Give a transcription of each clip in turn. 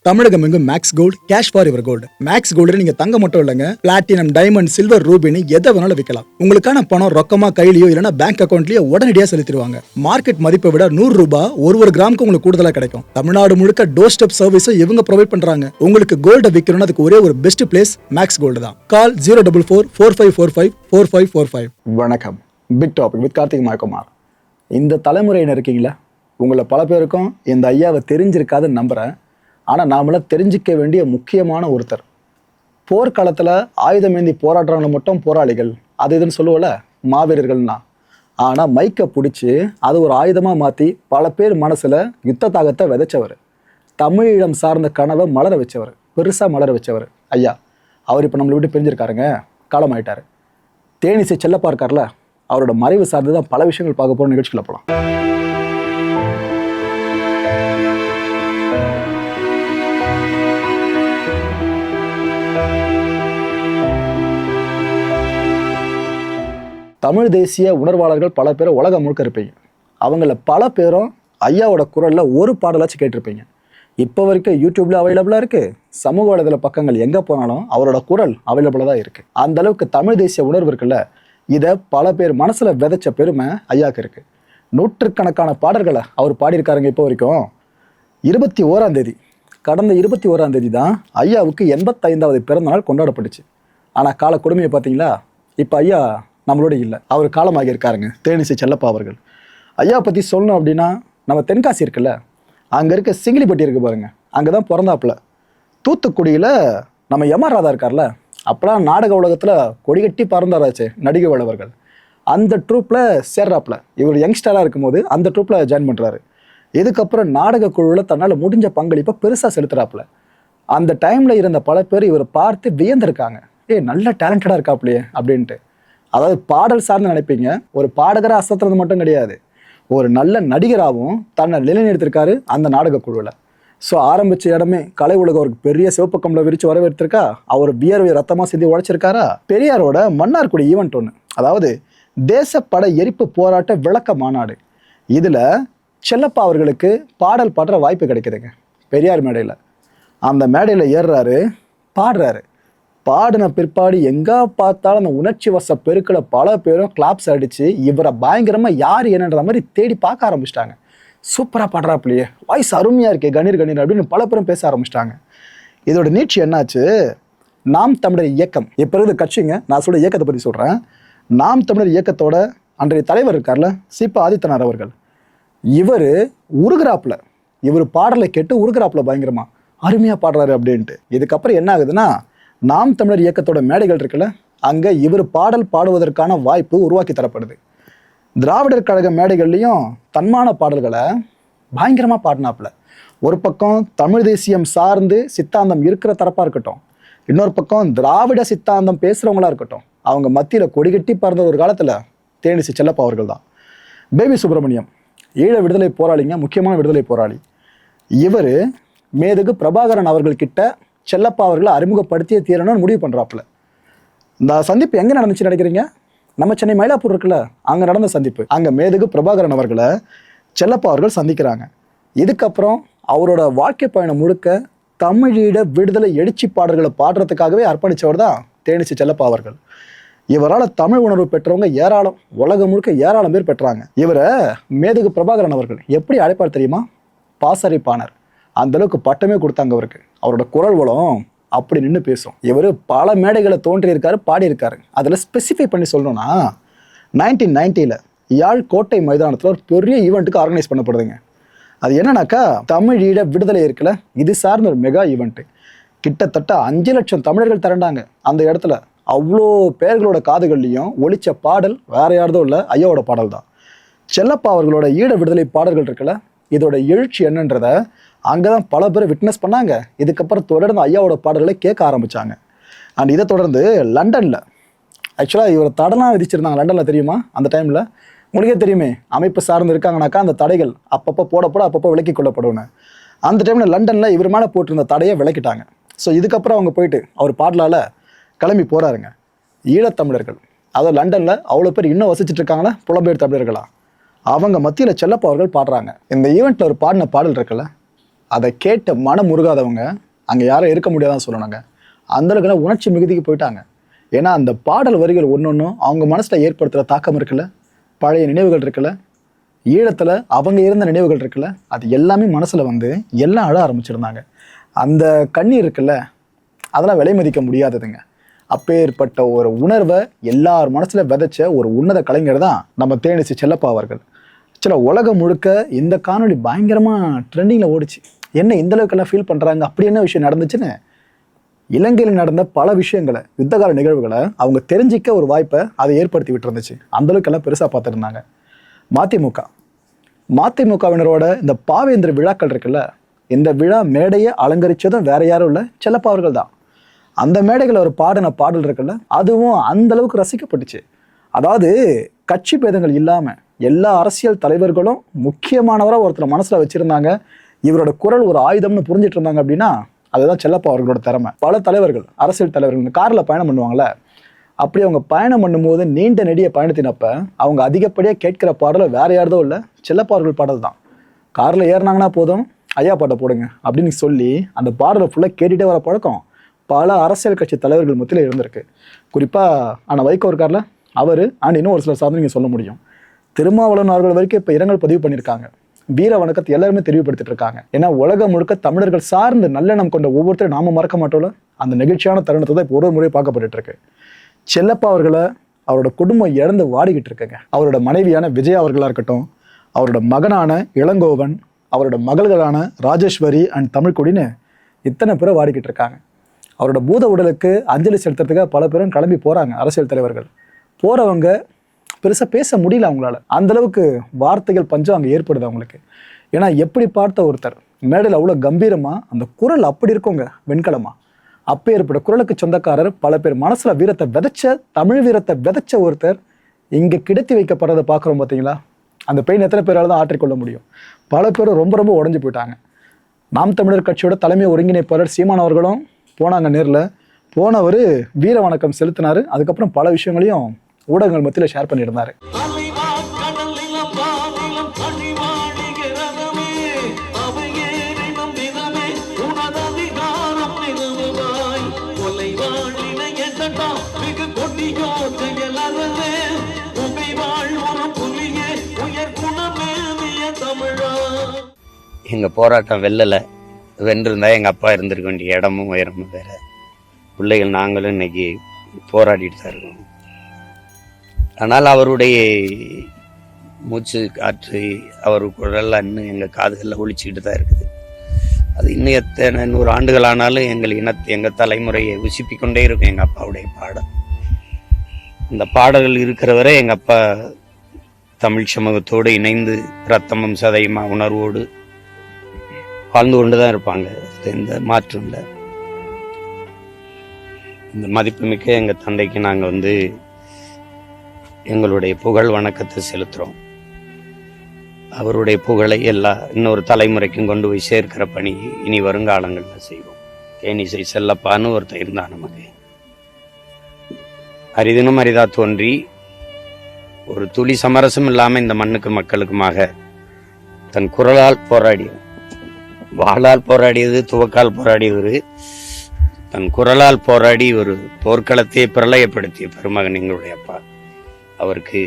தமிழகம் எங்கும் Max Gold cash for your gold. Max Gold நீங்க தங்க மட்டும் இல்லைங்க, பிளாட்டினம், டைமண்ட், சில்வர், ரூபினி எதை வேணாலும் விற்கலாம். உங்களுக்கான பணம் ரொக்கமா கையிலயோ இல்லைன்னா பேங்க் அக்கௌண்ட்லயோ உடனடியாக செலுத்திடுவாங்க. மார்க்கெட் மதிப்பை விட 100 ரூபாய் ஒரு கிராமுக்கு உங்களுக்கு கூடுதலாக கிடைக்கும். தமிழ்நாடு முழுக்க டோர் ஸ்டெப் சர்வீஸும் இவங்க ப்ரொவைட் பண்றாங்க. உங்களுக்கு கோல்ட விற்கணும்னு அதுக்கு ஒரே ஒரு பெஸ்ட் பிளேஸ் மேக்ஸ் கோல்டு தான். கால் 04445454545. வணக்கம். Big topic with Karthik Mayakumar. இந்த தலைமுறையினர் இருக்கீங்களா, உங்களை பல பேருக்கும் இந்த ஐயாவை தெரிஞ்சிருக்காதுன்னு நம்புறேன். ஆனால் நாமெல்லாம் தெரிஞ்சிக்க வேண்டிய முக்கியமான ஒருத்தர். போர்க்காலத்தில் ஆயுதமேந்தி போராடுறவங்க மட்டும் போராளிகள், அது இதுன்னு சொல்லுவோம்ல, மாவீரர்கள்னா. ஆனால் மைக்கை பிடிச்சி அது ஒரு ஆயுதமாக மாற்றி பல பேர் மனசில் யுத்த தாகத்தை விதைச்சவர். தமிழீழம் சார்ந்த கனவை மலர வச்சவர், பெருசாக மலர வச்சவர் ஐயா. அவர் இப்போ நம்மளை விட்டு பிரிஞ்சிருக்காருங்க, காலமாயிட்டார். தேனிசை செல்லப்பா இருக்கார்ல, அவரோட மறைவு சார்ந்து தான் பல விஷயங்கள் பார்க்க போகிற நிகழ்ச்சிகளை போகலாம். தமிழ் தேசிய உணர்வாளர்கள் பல பேர் உலகம் முழுக்க இருப்பீங்க. அவங்கள பல பேரும் ஐயாவோட குரலில் ஒரு பாடலாச்சும் கேட்டிருப்பீங்க. இப்போ வரைக்கும் யூடியூப்ல அவைலபிளாக இருக்குது. சமூக வலைதள பக்கங்கள் எங்கே போனாலும் அவரோட குரல் அவைலபிளாக தான் இருக்குது. அந்த அளவுக்கு தமிழ் தேசிய உணர்வு இருக்குல்ல, இதை பல பேர் மனசில் விதைச்ச பெருமை ஐயாவுக்கு இருக்குது. நூற்றுக்கணக்கான பாடல்களை அவர் பாடியிருக்காருங்க. இப்போ வரைக்கும் 21ஆம் தேதி, கடந்த 21ஆம் தேதி தான் ஐயாவுக்கு 85வது பிறந்தநாள் கொண்டாடப்பட்டுச்சு. ஆனால் கால கொடுமையை பார்த்தீங்களா, இப்போ ஐயா நம்மளோட இல்லை, அவர் காலமாகி இருக்காருங்க. தேனிசை செல்லப்பா அவர்கள். ஐயா பற்றி சொல்லணும் அப்படின்னா, நம்ம தென்காசி இருக்குல்ல, அங்கே இருக்க சிங்கிலிப்பட்டி இருக்குது பாருங்க, அங்கே தான் பிறந்தாப்புல. தூத்துக்குடியில் நம்ம எம்ஆர் ராதா இருக்கார்ல, அப்போலாம் நாடக உலகத்தில் கொடிகட்டி பறந்தாராச்சு நடிகை வளவர்கள். அந்த ட்ரூப்பில் சேர்றாப்புல. இவர் யங்ஸ்டராக இருக்கும்போது அந்த ட்ரூப்பில் ஜாயின் பண்ணுறாரு. இதுக்கப்புறம் நாடக குழுவில் தன்னால் முடிஞ்ச பங்களிப்பை பெருசாக செலுத்துறாப்புல. அந்த டைமில் இருந்த பல பேர் இவரை பார்த்து வியந்திருக்காங்க, நல்ல டேலண்டடாக இருக்காப்புலையே அப்படின்ட்டு. அதாவது பாடல் சார்ந்து நினைப்பீங்க, ஒரு பாடகராக அசத்துறது மட்டும் கிடையாது, ஒரு நல்ல நடிகராகவும் தன்னை நிலைநிறுத்திருக்காரு அந்த நாடக குழுவில். ஸோ ஆரம்பித்த இடமே கலை உலகம் அவருக்கு பெரிய சிவப்பு கம்பளை விரித்து வரவேற்றிருக்கா. அவர் வியர்வை ரத்தமாக சிந்தி உழைச்சிருக்காரா. பெரியாரோட மன்னார்குடி ஈவெண்ட் ஒன்று, அதாவது தேசப்பட எரிப்பு போராட்ட விளக்க மாநாடு. இதில் செல்லப்பா அவர்களுக்கு பாடல் பாடுற வாய்ப்பு கிடைக்குதுங்க பெரியார் மேடையில். அந்த மேடையில் ஏறுறாரு, பாடுறாரு. பாடின பிற்பாடு எங்கே பார்த்தாலும் அந்த உணர்ச்சி வச பெருக்களை பல பேரும் கிளாப்ஸ் அடித்து இவரை பயங்கரமாக யார் என்னன்ற மாதிரி தேடி பார்க்க ஆரம்பிச்சிட்டாங்க. சூப்பராக பாடுறாப்புலையே, வாய்ஸ் அருமையாக இருக்கே, கணீர் கணீர் அப்படின்னு பல பேரும் பேச ஆரம்பிச்சிட்டாங்க. இதோட நீட்சி என்னாச்சு, நாம் தமிழர் இயக்கம் இப்போ இருக்கிற கட்சிங்க. நான் சொல்ல இயக்கத்தை பற்றி சொல்கிறேன். நாம் தமிழர் இயக்கத்தோட அன்றைய தலைவர் இருக்கார்ல, சிப ஆதித்தனார் அவர்கள், இவர் உருகிறாப்புல, இவர் பாடலை கேட்டு உருகிறாப்புல, பயங்கரமாக அருமையாக பாடுறாரு அப்படின்ட்டு. இதுக்கப்புறம் என்ன ஆகுதுன்னா, நாம் தமிழர் இயக்கத்தோட மேடைகள் இருக்குல்ல, அங்கே இவர் பாடல் பாடுவதற்கான வாய்ப்பு உருவாக்கி தரப்படுது. திராவிடர் கழக மேடைகள்லையும் தன்மான பாடல்களை பயங்கரமாக பாடினாப்புல. ஒரு பக்கம் தமிழ் தேசியம் சார்ந்து சித்தாந்தம் இருக்கிற தரப்பாக இருக்கட்டும், இன்னொரு பக்கம் திராவிட சித்தாந்தம் பேசுகிறவங்களா இருக்கட்டும், அவங்க மத்தியில் கொடிகட்டி பறந்த ஒரு காலத்தில் தேனிசை செல்லப்பா அவர்கள் தான். பேபி சுப்பிரமணியம் ஈழ விடுதலை போராளிங்க, முக்கியமான விடுதலை போராளி. இவர் மேதகு பிரபாகரன் அவர்கள்கிட்ட செல்லப்பா அவர்களை அறிமுகப்படுத்திய தீரணும்னு முடிவு பண்ணுறாப்புல. இந்த சந்திப்பு எங்கே நடந்துச்சு நினைக்கிறீங்க? நம்ம சென்னை மயிலாப்பூர் இருக்குல்ல, அங்கே நடந்த சந்திப்பு. அங்கே மேதகு பிரபாகரன் அவர்களை செல்லப்பா அவர்கள் சந்திக்கிறாங்க. இதுக்கப்புறம் அவரோட வாழ்க்கை பயணம் முழுக்க தமிழீழ விடுதலை எழுச்சி பாடல்களை பாடுறதுக்காகவே அர்ப்பணித்தவர் தான் தேனிசை செல்லப்பா அவர்கள். இவரால் தமிழ் உணர்வு பெற்றவங்க ஏராளம், உலகம் முழுக்க ஏராளம் பேர் பெற்றாங்க. இவரை மேதகு பிரபாகரன் அவர்கள் எப்படி அழைப்பார் தெரியுமா? பாசறைப்பாணர். அந்த அளவுக்கு பட்டமே கொடுத்தாங்க அவருக்கு. அவரோட குரல் வளம் அப்படி நின்று பேசும். இவர் பல மேடைகளை தோன்றியிருக்காரு, பாடியிருக்காரு. அதில் ஸ்பெசிஃபை பண்ணி சொல்லணும்னா, 1990 யாழ் கோட்டை மைதானத்தில் ஒரு பெரிய ஈவெண்ட்டுக்கு ஆர்கனைஸ் பண்ணப்படுதுங்க. அது என்னன்னாக்கா, தமிழீழ விடுதலை இருக்குல்ல, இது சார்ந்த ஒரு மெகா ஈவெண்ட்டு. கிட்டத்தட்ட 5 லட்சம் தமிழர்கள் திரண்டாங்க அந்த இடத்துல. அவ்வளோ பேர்களோட காதுகள்லையும் ஒலிச்ச பாடல் வேற யாரதும் இல்லை, ஐயாவோட பாடல் தான். செல்லப்பா அவர்களோட ஈழ விடுதலை பாடல்கள் இருக்குல்ல, இதோட எழுச்சி என்னன்றத அங்கே தான் பல பேர் விட்னஸ் பண்ணாங்க. இதுக்கப்புறம் தொடர்ந்து ஐயாவோட பாடல்களை கேட்க ஆரம்பித்தாங்க. அண்ட் இதை தொடர்ந்து லண்டனில், ஆக்சுவலாக இவர் தடைலாம் விதிச்சிருந்தாங்க லண்டனில், தெரியுமா? அந்த டைமில் உங்களுக்கே தெரியுமே, அமைப்பு சார்ந்து இருக்காங்கனாக்கா அந்த தடைகள் அப்பப்போ போடப்பட அப்பப்போ விலக்கி கொள்ளப்படுவேன். அந்த டைமில் லண்டனில் இவர் மேலே போட்டிருந்த தடையை விலக்கிட்டாங்க. ஸோ இதுக்கப்புறம் அவங்க போயிட்டு அவர் பாடலால் கிளம்பி போகிறாருங்க. ஈழத்தமிழர்கள், அதாவது லண்டனில் அவ்வளோ பேர் இன்னும் வசிச்சுட்டு இருக்காங்களா, புலம்பெயர் தமிழர்களா, அவங்க மத்தியில் செல்லப்பா அவர்கள் பாடுறாங்க. இந்த ஈவெண்ட்டில் ஒரு பாடின பாடல் இருக்குல்ல, அதை கேட்ட மனம் முருகாதவங்க அங்கே யாரும் இருக்க முடியாதான் சொல்லணுங்க. அந்தளவுக்குலாம் உணர்ச்சி மிகுதிக்கு போயிட்டாங்க. ஏன்னா அந்த பாடல் வரிகள் ஒன்றொன்றும் அவங்க மனசில் ஏற்படுத்துகிற தாக்கம் இருக்குல்ல, பழைய நினைவுகள் இருக்குல்ல, ஈழத்தில் அவங்க இருந்த நினைவுகள் இருக்குல்ல, அது எல்லாமே மனசில் வந்து எல்லாம் அழ ஆரம்பிச்சிருந்தாங்க. அந்த கண்ணீர் இருக்குல்ல, அதெல்லாம் விலை மதிக்க முடியாததுங்க. அப்பேற்பட்ட ஒரு உணர்வை எல்லார் மனசில் விதைச்ச ஒரு உன்னத கலைஞர் தான் நம்ம தேனிசை செல்லப்பா அவர்கள். சில உலகம் முழுக்க இந்த காணொலி பயங்கரமாக ட்ரெண்டிங்கில் ஓடிச்சு. என்ன இந்தளவுக்கெல்லாம் ஃபீல் பண்ணுறாங்க, அப்படி என்ன விஷயம் நடந்துச்சுன்னு இலங்கையில் நடந்த பல விஷயங்களை, யுத்தகால நிகழ்வுகளை அவங்க தெரிஞ்சிக்க ஒரு வாய்ப்பை அதை ஏற்படுத்தி விட்டு இருந்துச்சு. அந்தளவுக்கெல்லாம் பெருசாக பார்த்துருந்தாங்க. மதிமுகவினரோட இந்த பாவேந்திர விழாக்கள் இருக்குல்ல, இந்த விழா மேடையை அலங்கரித்ததும் வேற யாரும் இல்லை, செல்லப்பா அவர்கள் தான். அந்த மேடைகள் ஒரு பாடின பாடல் இருக்குல்ல, அதுவும் அந்த அளவுக்கு ரசிக்கப்பட்டுச்சு. அதாவது கட்சி பேதங்கள் இல்லாமல் எல்லா அரசியல் தலைவர்களும் முக்கியமானவராக ஒருத்தர் மனசில் வச்சுருந்தாங்க. இவரோட குரல் ஒரு ஆயுதம்னு புரிஞ்சிட்டு இருந்தாங்க அப்படின்னா அதுதான் செல்லப்பா அவர்களோட திறமை. பல தலைவர்கள், அரசியல் தலைவர்கள் இந்த காரில் பயணம் பண்ணுவாங்களே, அப்படி அவங்க பயணம் பண்ணும்போது நீண்ட நெடிய பயணத்தினப்ப அவங்க அதிகப்படியாக கேட்கிற பாடலை வேற யாரதோ இல்லை, செல்லப்பா அவர்கள் பாடல் தான். காரில் ஏறினாங்கன்னா போதும், ஐயா பாட்டை போடுங்க அப்படின்னு சொல்லி அந்த பாடலை ஃபுல்லாக கேட்டுகிட்டே வர பழக்கம் பல அரசியல் கட்சி தலைவர்கள் மத்தியில் இருந்திருக்கு. குறிப்பாக ஆனால் வைகோ இருக்கார்ல, அவர் இன்னும் ஒரு சில சாதனை நீங்கள் சொல்ல முடியும். திருமாவளவன் அவர்கள் வரைக்கும் இப்போ இரங்கல் பதிவு பண்ணியிருக்காங்க. வீர வணக்கத்தை எல்லாருமே தெளிவுபடுத்திட்டு இருக்காங்க. ஏன்னா உலகம் முழுக்க தமிழர்கள் சார்ந்த நல்லெண்ணம் கொண்ட ஒவ்வொருத்தரும் நாம மறக்க மாட்டோம்ல, அந்த நெகிழ்ச்சியான தருணத்தை தான் இப்போ ஒரு முறை பார்க்கப்பட்டு இருக்கு. செல்லப்பா அவர்களை அவரோட குடும்பம் இழந்து வாடிக்கிட்டு இருக்குங்க. அவரோட மனைவியான விஜயா அவர்களாக இருக்கட்டும், அவரோட மகனான இளங்கோவன், அவரோட மகள்களான ராஜேஸ்வரி அண்ட் தமிழ்குடின்னு இத்தனை பேரை வாடிக்கிட்டு இருக்காங்க. அவரோட பூத உடலுக்கு அஞ்சலி செலுத்துறதுக்காக பல பேரும் கிளம்பி போகிறாங்க. அரசியல் தலைவர்கள் போகிறவங்க பெருசாக பேச முடியல அவங்களால. அந்தளவுக்கு வார்த்தைகள் பஞ்சம் அங்கே ஏற்படுது அவங்களுக்கு. ஏன்னா எப்படி பார்த்த ஒருத்தர் மேடையில் அவ்வளோ கம்பீரமாக, அந்த குரல் அப்படி இருக்குங்க வெண்கலமாக, அப்போ ஏற்பட்ட குரலுக்கு சொந்தக்காரர் பல பேர் மனசில் வீரத்தை விதைச்ச, தமிழ் வீரத்தை விதைச்ச ஒருத்தர் இங்கே கிடத்தி வைக்கப்படுறதை பார்க்குறோம் பார்த்தீங்களா? அந்த பெயின் எத்தனை பேரால் தான் ஆற்றிக்கொள்ள முடியும்? பல பேரும் ரொம்ப ரொம்ப உடஞ்சி போயிட்டாங்க. நாம் தமிழர் கட்சியோட தலைமை ஒருங்கிணைப்பாளர் சீமான் அவர்களும் போனாங்க நேரில். போனவர் வீர வணக்கம் செலுத்தினார். அதுக்கப்புறம் பல விஷயங்களையும் ஊடகங்கள் மத்தியில் ஷேர் பண்ணியிருந்தார். எங்கள் போராட்டம் வெல்லலை, வென்றிருந்தா எங்கள் அப்பா இருந்திருக்க வேண்டிய இடமும் உயரமும் வேறு. பிள்ளைகள் நாங்களும் இன்னைக்கு போராடிட்டு தான் இருக்கோம். ஆனால் அவருடைய மூச்சு காற்று, அவர் குரல்லாம் இன்னும் எங்கள் காதுகளில் ஒழிச்சிக்கிட்டு தான் இருக்குது. அது இன்னும் எத்தனை 100 ஆண்டுகள் ஆனாலும் எங்கள் தலைமுறையை உசிப்பிக்கொண்டே இருக்கும் எங்கள் அப்பாவுடைய பாடல். இந்த பாடல்கள் இருக்கிறவரை எங்கள் அப்பா தமிழ் சமூகத்தோடு இணைந்து ரத்தமும் சதையுமா உணர்வோடு வாழ்ந்து கொண்டு தான் இருப்பாங்க. எந்த மாற்றம் இல்லை. இந்த மதிப்புமிக்க எங்கள் தந்தைக்கு நாங்கள் எங்களுடைய புகழ் வணக்கத்தை செலுத்துகிறோம். அவருடைய புகழை இன்னொரு தலைமுறைக்கும் கொண்டு போய் சேர்க்கிற பணி இனி வருங்காலங்களில் செய்வோம். தேனிசை செல்லப்பான்னு ஒருத்தர் இருந்தான் நமக்கு. அரிதினும் அரிதா தோன்றி ஒரு துளி சமரசம் இல்லாமல் இந்த மண்ணுக்கு மக்களுக்குமாக தன் குரலால் போராடியது, வாளால் போராடியது, துவக்கால் போராடியது, தன் குரலால் போராடி ஒரு போர்க்களத்தையே பிரளயப்படுத்திய பெருமகன் எங்களுடைய அப்பா. அவருக்கு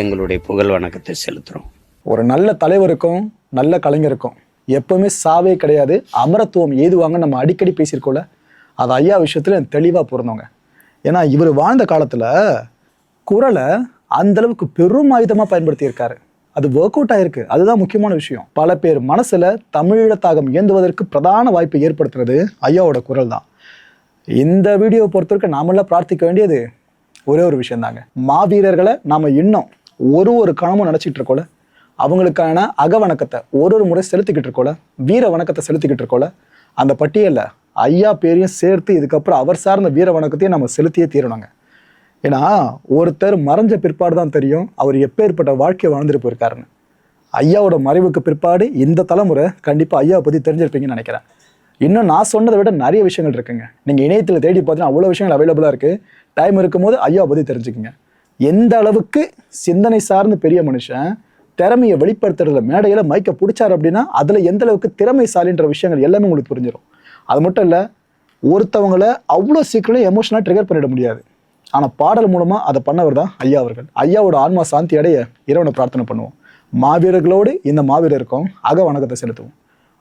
எங்களுடைய புகழ் வணக்கத்தை செலுத்துகிறோம். ஒரு நல்ல தலைவருக்கும் நல்ல கலைஞருக்கும் எப்பவுமே சாவே கிடையாது, அமரத்துவம் ஏதுவாங்க நம்ம அடிக்கடி பேசியிருக்கோம்ல, அது ஐயா விஷயத்துல தெளிவாக பொருந்தவங்க. ஏன்னா இவர் வாழ்ந்த காலத்தில் குரலை அந்த அளவுக்கு பெரும் ஆயுதமாக பயன்படுத்தியிருக்காரு. அது ஒர்க் அவுட் ஆயிருக்கு. அதுதான் முக்கியமான விஷயம். பல பேர் மனசுல தமிழீழத்தாகம் இயந்துவதற்கு பிரதான வாய்ப்பை ஏற்படுத்துறது ஐயாவோட குரல் தான். இந்த வீடியோவை பொறுத்தவரைக்கும் நாமெல்லாம் பிரார்த்திக்க வேண்டியது ஒரே ஒரு விஷயம் தாங்க. மாவீரர்களை நாம இன்னும் ஒரு கணமும் நினைச்சிட்டு இருக்கோல, அவங்களுக்கான அகவணக்கத்தை ஒரு முறை செலுத்திக்கிட்டு இருக்கோல, வீர வணக்கத்தை செலுத்திக்கிட்டு இருக்கோல, அந்த பட்டியலில் ஐயா பேரையும் சேர்த்து இதுக்கப்புறம் அவர் சார்ந்த வீர வணக்கத்தையும் நம்ம செலுத்தியே தீரணுங்க. ஏன்னா ஒருத்தர் மறைஞ்ச பிற்பாடு தான் தெரியும் அவர் எப்பேற்பட்ட வாழ்க்கையை வாழ்ந்துட்டு போயிருக்காருன்னு. ஐயாவோட மறைவுக்கு பிற்பாடு இந்த தலைமுறை கண்டிப்பாக ஐயாவை பற்றி தெரிஞ்சிருப்பீங்கன்னு நினைக்கிறேன். இன்னும் நான் சொன்னதை விட நிறைய விஷயங்கள் இருக்குங்க. நீங்கள் இணையத்தில் தேடி பார்த்தீங்கன்னா அவ்வளோ விஷயங்கள் அவைலபிளாக இருக்குது. டைம் இருக்கும்போது ஐயாவை பற்றி தெரிஞ்சுக்குங்க. எந்த அளவுக்கு சிந்தனை சார்ந்த பெரிய மனுஷன் திறமையை வெளிப்படுத்துறதுல மேடையில மைக்கை பிடிச்சாரு அப்படின்னா அதுல எந்த அளவுக்கு திறமைசாலின்ற விஷயங்கள் எல்லாமே உங்களுக்கு புரிஞ்சிடும். அது மட்டும் இல்ல, ஒருத்தவங்களை அவ்வளோ சீக்கிரம் எமோஷனலாக ட்ரிகர் பண்ணிட முடியாது. ஆனால் பாடல் மூலமா அதை பண்ணவர் தான் ஐயா அவர்கள். ஐயாவோட ஆன்மா சாந்தி அடைய இறைவனை பிரார்த்தனை பண்ணுவோம். மாவீரர்களோடு இந்த மாவீரருக்கும் வணக்கத்தை செலுத்துவோம்.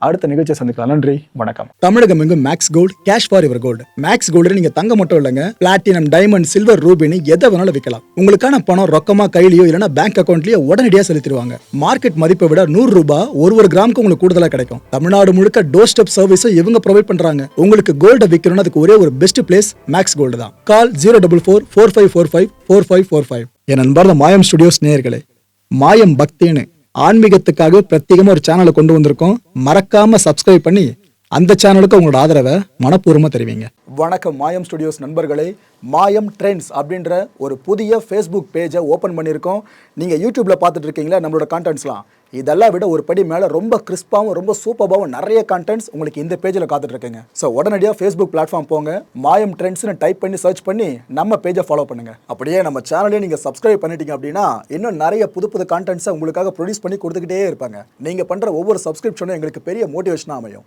அடுத்த நிகழ்ச்சியை சந்திக்கலாம். நன்றி, வணக்கம். தமிழகம் எங்கும் Max Gold, cash for your gold. Max Gold நீங்க தங்க மட்டும் இல்லைங்க, பிளாட்டினம், டைமண்ட், சில்வர், ரூபினி எதை வேணாலும் விற்கலாம். உங்களுக்கான பணம் ரொக்கமா கையிலயோ இல்லைன்னா பேங்க் அக்கௌண்ட்லயோ உடனடியாக செலுத்திடுவாங்க. மார்க்கெட் மதிப்பை விட 100 ரூபாய் ஒரு கிராமுக்கு உங்களுக்கு கூடுதலா கிடைக்கும். தமிழ்நாடு முழுக்க டோர் ஸ்டெப் சர்வீஸை இவங்க ப்ரொவைட் பண்றாங்க. உங்களுக்கு கோல்டை விற்கணும்னு அதுக்கு ஒரே ஒரு பெஸ்ட் பிளேஸ் மேக்ஸ் கோல்டு தான். கால் 04445454545. என் அன்பார்ந்த மாயம் ஸ்டுடியோஸ் நேயர்களே, மாயம் பக்தின்னு ஆன்மீகத்துக்காக பிரத்யேகமா ஒரு சேனலை கொண்டு வந்திருக்கோம். மறக்காம சப்ஸ்கிரைப் பண்ணி அந்த சேனலுக்கு உங்களோட ஆதரவை மனப்பூர்வமா தெரிவிங்க. வணக்கம் மாயம் ஸ்டுடியோஸ் நண்பர்களே. மாயம் ட்ரெண்ட்ஸ் அப்படின்ற ஒரு புதிய ஃபேஸ்புக் பேஜை ஓப்பன் பண்ணியிருக்கோம். நீங்கள் யூடியூப்பில் பார்த்துட்டு இருக்கீங்களா நம்மளோட கான்டென்ட்ஸ்லாம். இதெல்லாம் விட ஒரு படி மேலே ரொம்ப கிறிஸ்பாகவும் ரொம்ப சூப்பராகவும் நிறைய கான்டென்ட்ஸ் உங்களுக்கு இந்த பேஜில் காத்துட்ருக்குங்க. ஸோ உடனடியாக ஃபேஸ்புக் பிளாட்ஃபார்ம் போங்க, மாயம் ட்ரெண்ட்ஸ்னு டைப் பண்ணி சர்ச் பண்ணி நம்ம பேஜை ஃபாலோ பண்ணுங்கள். அப்படியே நம்ம சேனலையும் நீங்கள் சப்ஸ்கிரைப் பண்ணிட்டீங்க அப்படின்னா இன்னும் நிறைய புது கான்டென்ட்ஸை உங்களுக்காக ப்ரொடியூஸ் பண்ணி கொடுத்துக்கிட்டே இருப்பாங்க. நீங்கள் பண்ணுற ஒவ்வொரு சப்ஸ்கிரிப்ஷனும் எங்களுக்கு பெரிய மோட்டிவேஷனாக அமையும்.